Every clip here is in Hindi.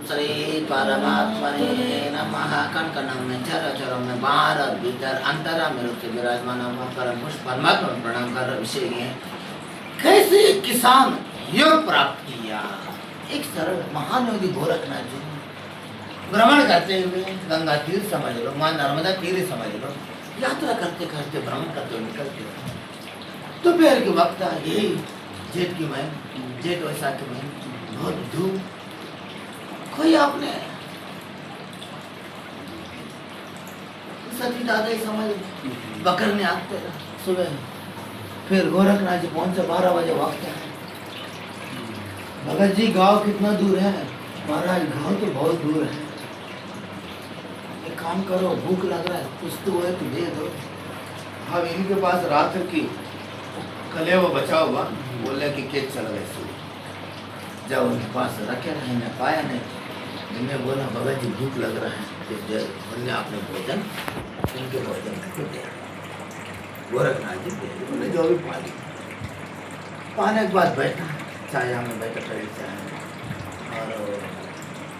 श्री परमात्मने नमः। कण कण में चर चर में बाहर और भीतर अंतरा में रुके विराजमान परम पुरुष परमात्मा में प्रणाम कर विषय है कैसे एक किसान योग प्राप्त किया। एक सरल महान योगी गोरखनाथ जी भ्रमण करते हुए गंगा तीर समझ लो, मां नर्मदा तीर समझ लो, यात्रा करते करते भ्रमण करते निकलते दोपहर के वक्त यही जेठ की महीने, जेठ वैसाख की महीने, बहुत धूप, कोई आपने सती दादा ही समझ पकड़ने आते सुबह। फिर गोरखनाथ जी पहुंचे, 12 बजे वक्त है। भगत जी गांव कितना दूर है? महाराज गांव तो बहुत दूर है। एक काम करो, भूख लग रहा है, कुछ तो है तो दे दो। अब इनके पास रात्र की कलेवा बचा हुआ, बोले कि खेत चल गए। जब उनके पास रखे नहीं, मैं पाया नहीं। इनने बोला भगत जी भूख लग रहा है, उनने अपने भोजन इनके भोजन को दिया। गोरखनाथ जी दे उन्हें जो भी पा लिया। पाने के बाद बैठा, छाया में बैठा खड़ी चाय। और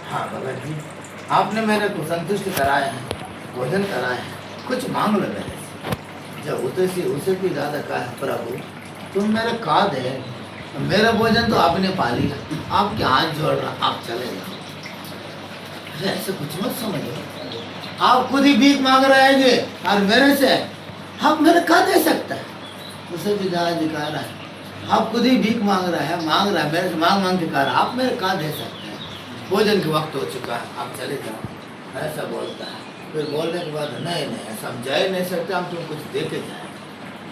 हाँ भगत जी, आपने मेरे को संतुष्ट कराया है, भोजन कराया है, कुछ मांग लो मेरे से। जब उसे भी ज़्यादा कहा है, प्रभु तुम मेरे काद है, मेरा भोजन तो आपने पा लिया, आपके हाथ जोड़ रहा, आप चले जाओ। ऐसे कुछ मत समझो, आप खुद ही भीख मांग रहे हैं और मेरे से आप मेरे कहा दे सकता है। उसे भी दादा जी कह रहा है, आप खुद ही भीख मांग रहा है मेरे से, मांग के कह रहा आप मेरे कहा दे सकते हैं। भोजन के वक्त हो चुका है, आप चले जाओ, ऐसा बोलता है। फिर बोलने के बाद नहीं ऐसा हम जा ही नहीं सकते, हम तुम कुछ दे के जाए।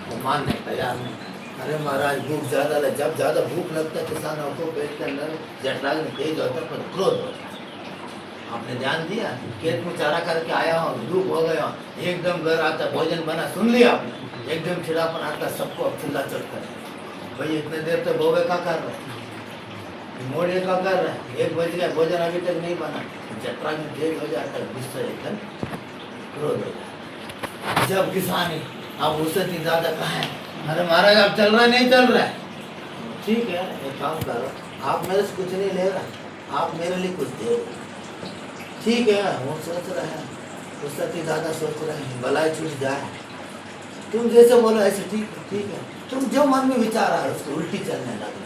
वो मानने तैयार नहीं। अरे महाराज भूख ज़्यादा लग, जब ज़्यादा भूख लगता है किसानों को पेट के अंदर जठराग में तेज होता है, पर क्रोध होता है। आपने ध्यान दिया, खेत में चारा करके आया हो, धूप हो गया, एकदम घर आता, भोजन बना, सुन लिया आपने, एकदम चिड़ापन आता, सबको अब चिल्ला चढ़ता है, भाई इतने देर तक बोवे का कर रहे हैं, मोड़े का कर रहे हैं, 1 बज गया, भोजन अभी तक नहीं बना। जठराग में तेज हो जाता है, गुस्सा एकदम क्रोध हो जाता है। जब किसान अब उससे ज़्यादा कहा है, अरे महाराज आप चल रहा है, नहीं चल रहा है, ठीक है एक काम करो, आप मेरे से कुछ नहीं ले रहा, आप मेरे लिए कुछ दे, ठीक है। वो सोच रहे हैं, उससे ज़्यादा सोच रहे हैं भलाई छूट जाए। तुम जैसे बोलो ऐसे ठीक है, तुम जो मन में विचार आ रहा है उसको उल्टी चलने लगा।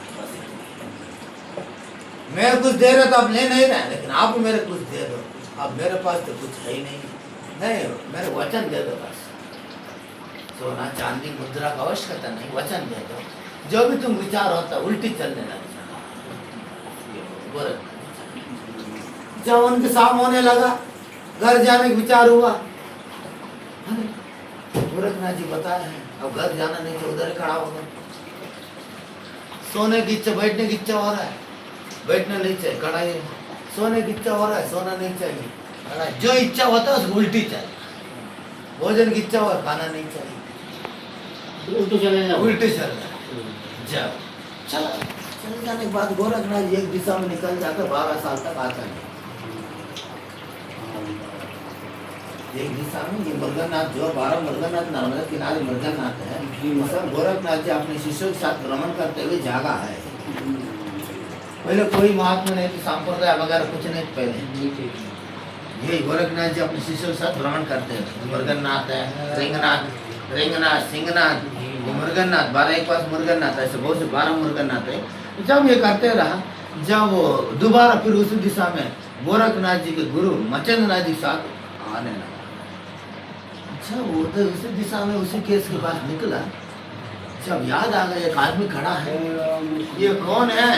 मैं कुछ दे रहा तो आप ले नहीं रहे, लेकिन आप मेरे कुछ दे दो। अब मेरे पास तो कुछ है ही नहीं, मेरे वचन दे दो बस। सोना चांदी मुद्रा का आवश्यकता नहीं, वचन दे दो। जो भी तुम विचार होता उल्टी चलने लग जाओ। जब उनके सामने होने लगा, घर जाने का विचार हुआ। गोरखनाथ जी बताए हैं, अब घर जाना नहीं तो उधर खड़ा होगा। सोने की इच्छा, बैठने की इच्छा हो रहा है, बैठना नहीं चाहिए, खड़ा ही। सोने की इच्छा हो रहा है, सोना नहीं चाहिए, खड़ा। जो इच्छा होता है उसको उल्टी चाहिए। भोजन की इच्छा हो, खाना नहीं चाहिए, उल्टी चल रहा है। जब चले जाने के बाद गोरखनाथ जी एक दिशा में निकल जाकर 12 साल तक आता है। एक दिशा में ये मुर्गनाथ जो 12 मुर्गनाथ नर्मदा किनारे मुर्गनाथ है, सब गोरखनाथ जी अपने शिष्यों के साथ भ्रमण करते हुए जागा है। पहले कोई महात्मा नहीं थी, संप्रदाय वगैरह कुछ नहीं पहले। ये गोरखनाथ जी अपने शिष्यों के साथ भ्रमण करते हैं। मुर्गनाथ है, रिंगनाथ, सिंहनाथ, मुर्गनाथ, 12 एक पास मुर्गनाथ, ऐसे बहुत से 12 मुर्गनाथ है। जब ये करते रहा, जब दोबारा फिर उसी दिशा में गोरखनाथ जी के गुरु मचंद्रनाथ जी साथ आने लगा। अच्छा वो तो उसी दिशा में उसी केस के पास निकला। जब याद आ गया एक आदमी खड़ा है, ये कौन है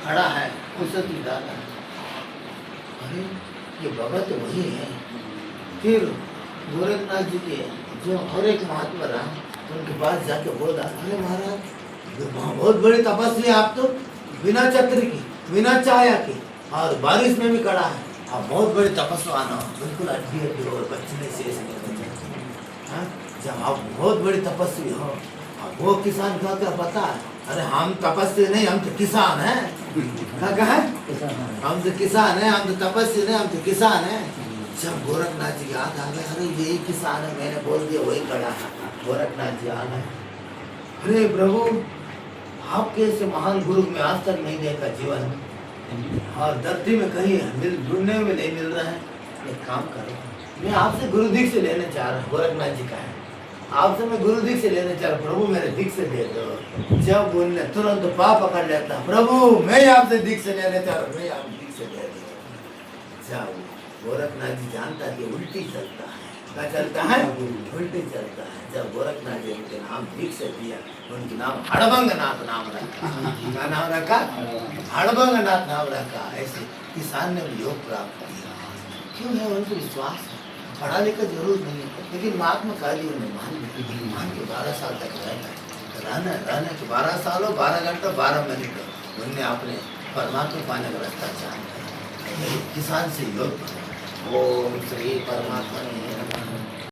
खड़ा है? उससे दादा, अरे ये बाबा तो वही है। फिर गोरखनाथ जी के जो और एक महात्मा रहा, उनके पास जाके बोला, अरे महाराज बहुत बड़ी तपस्या, आप तो बिना छतरी की, बिना छाया की और बारिश में भी खड़ा है, आप बहुत बड़ी तपस्वान हो, बिल्कुल अड्डी और पश्चिमी शेष में। जब आप बहुत बड़ी तपस्वी हो, अब वो किसान का क्या पता है? अरे हम तपस्वी नहीं, हम तो किसान हैं। क्या कहा? हम तो किसान हैं, हम तो तपस्वी नहीं, हम तो किसान हैं। जब गोरखनाथ जी याद आ गए, अरे यही किसान है, मैंने बोल दिया वही खड़ा है। गोरखनाथ जी आ गए, अरे प्रभु आपके ऐसे महान गुरु में आज तक नहीं देखा जीवन। और धरती में कहीं ढूंढने में नहीं मिल रहा है। एक काम करो, मैं आपसे गुरु दीक्षा लेने चाह रहा हूँ, गोरखनाथ जी का है, आपसे मैं गुरु दीक्षा लेने चाह रहा हूँ, प्रभु मेरे दीक्षा दे दो। जब बोलने तुरंत पाप पकड़ लेता, प्रभु मैं आपसे दीक्षा लेने चाह रहा हूँ, मैं आप दीक्षा दे दो। जाओ, गोरखनाथ जी जानता है कि उल्टी चलता है, क्या चलता है? उल्टी चलता है। जब गोरखनाथ जी उनके नाम दीक्षा दिया, उनके नाम हड़बंगनाथ नाम रखा। क्या नाम रखा? हड़बंगनाथ नाम रखा। ऐसे किसान ने भी योग प्राप्त किया। क्यों है? उनको विश्वास है, पढ़ा लिखा जरूर नहीं है, लेकिन महात्मा गांधी उन्हें मान के 12 साल तक रहने के 12 साल हो, 12 घंटा 12 मिनट उनने अपने परमात्मा पाने का रास्ता चाहा। किसान से योग। ओम श्री परमात्मा